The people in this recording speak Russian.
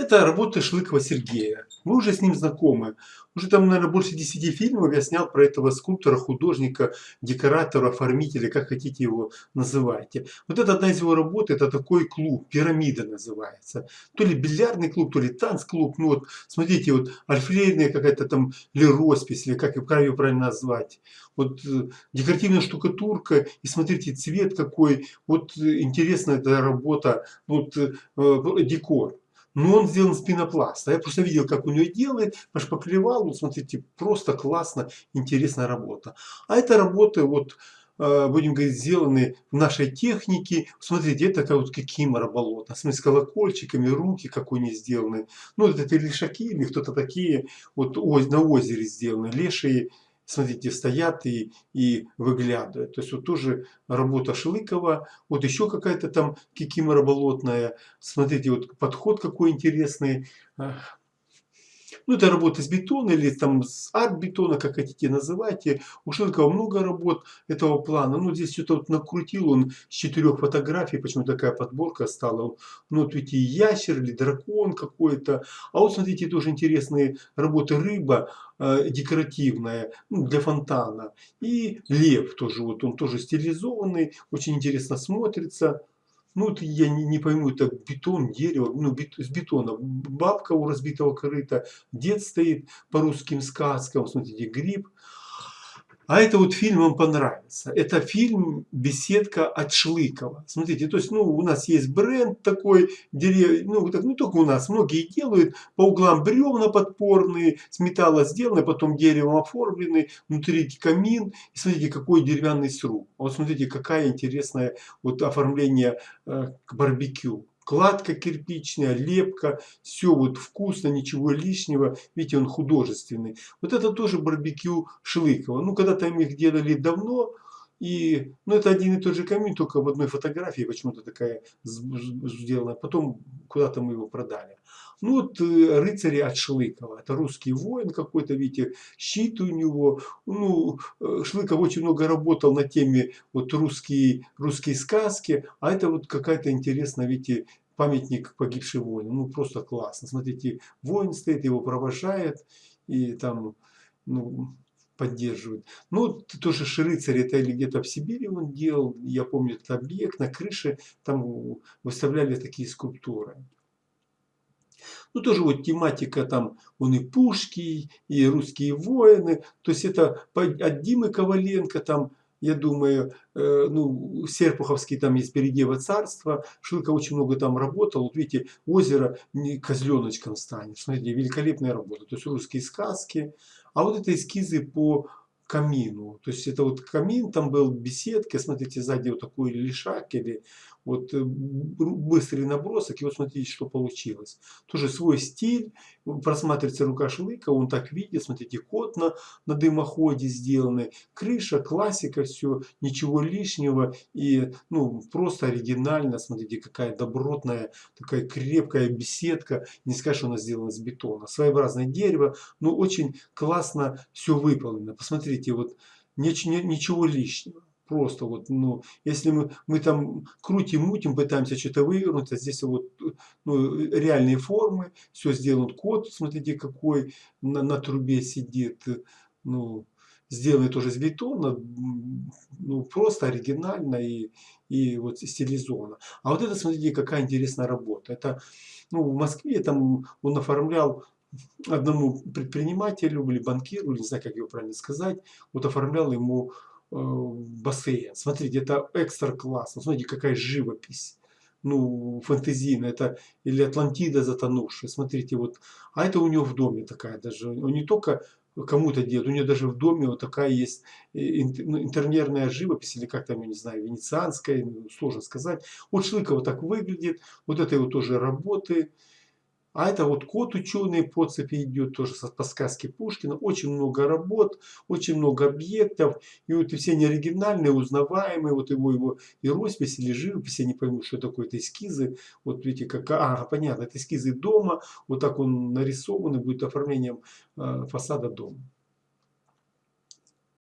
Это работа Шлыкова Сергея. Вы уже с ним знакомы. Уже там, наверное, больше 10 фильмов я снял про этого скульптора, художника, декоратора, оформителя, как хотите его называйте. Вот это одна из его работ, это такой клуб, пирамида называется. То ли бильярдный клуб, то ли танцклуб. Ну вот, смотрите, вот альфрейная какая-то там, или роспись, или как ее правильно назвать. Вот декоративная штукатурка, и смотрите, цвет какой. Вот интересная эта работа, вот декор. Но он сделан из пенопласта. Я просто видел, как у него делает, пошпаклевал. Вот смотрите, просто классно, интересная работа. А это работы, вот, будем говорить, сделаны в нашей технике. Смотрите, это как вот кикимора болотная, с колокольчиками, руки какой они сделаны. Ну, это лишаки или кто-то такие, вот на озере сделаны, лешие. Смотрите, стоят и выглядывают. То есть вот тоже работа Шлыкова. Вот еще какая-то там кикимора болотная. Смотрите, вот подход какой интересный. Ну, это работа с бетона или там с арт-бетона, как хотите называйте. У Шлыкова много работ этого плана. Ну, здесь что-то вот накрутил он с 4 фотографий, почему такая подборка стала. Ну, вот видите, ящер или дракон какой-то. А вот смотрите, тоже интересные работы рыба декоративная, ну, для фонтана. И лев тоже, вот он тоже стилизованный, очень интересно смотрится. Ну, вот я не пойму, это бетон, дерево, ну, из бетона. Бабка у разбитого корыта, дед стоит по русским сказкам, смотрите, гриб. А это вот фильм вам понравится. Это фильм «Беседка» от Шлыкова. Смотрите, то есть, ну, у нас есть бренд такой, ну, так, не только у нас, многие делают, по углам бревна подпорные, с металла сделаны, потом деревом оформлены, внутри камин. И смотрите, какой деревянный сруб. Вот смотрите, какая интересная вот оформление к барбекю. Кладка кирпичная, лепка, все вот вкусно, ничего лишнего. Видите, он художественный. Вот это тоже барбекю Шлыкова. Ну, когда-то им их делали давно. И, ну, это один и тот же камин, только в одной фотографии почему-то такая сделана. Потом куда-то мы его продали. Ну, вот рыцари от Шлыкова. Это русский воин какой-то, видите, щит у него. Ну, Шлыков очень много работал на теме вот русские сказки. А это вот какая-то интересная, видите, памятник погибшей воину. Ну, просто классно. Смотрите, воин стоит, его провожает и там, ну, поддерживает. Ну, вот тоже Рыцарь, это или где-то в Сибири он делал, я помню этот объект, на крыше там выставляли такие скульптуры. Ну, тоже вот тематика там, он и пушки, и русские воины. То есть это от Димы Коваленко там, я думаю, ну, Серпуховский там есть «Передево царство». Шилка очень много там работал. Вот видите, озеро козленочком станет. Смотрите, великолепная работа. То есть русские сказки. А вот это эскизы по камину. То есть это вот камин, там был беседка. Смотрите, сзади вот такой лишак или вот быстрый набросок. И вот смотрите, что получилось. Тоже свой стиль. Просматривается рука Шлыка, он так видит. Смотрите, кот на дымоходе сделанный. Крыша, классика, все, ничего лишнего. И, ну, просто оригинально. Смотрите, какая добротная, такая крепкая беседка. Не скажешь, что она сделана из бетона. Своеобразное дерево, но очень классно все выполнено. Посмотрите, вот ничего лишнего. Просто вот, ну, если мы там крутим-мутим, пытаемся что-то вывернуть, а здесь вот, ну, реальные формы, все сделан кот, смотрите, какой на трубе сидит, ну, сделанный тоже из бетона, ну, просто оригинально и вот стилизовано. А вот это, смотрите, какая интересная работа. Это, ну, в Москве там он оформлял одному предпринимателю или банкиру, не знаю, как его правильно сказать, вот оформлял ему бассейн. Смотрите, это экстра классно. Смотрите, какая живопись. Ну, фэнтезийная. Это или Атлантида затонувшая. Смотрите, вот. А это у него в доме такая даже. Он не только кому-то делает, у него даже в доме вот такая есть ну, интерьерная живопись, или как там, я не знаю, венецианская, ну, сложно сказать. Вот Шлыков вот так выглядит. Вот это его тоже работы. А это вот кот ученый по цепи идет, тоже по сказке Пушкина. Очень много работ, очень много объектов. И вот все они оригинальные, узнаваемые. Вот его и роспись, или живопись, я не пойму, что такое, это эскизы. Вот видите, понятно, это эскизы дома. Вот так он нарисован и будет оформлением фасада дома.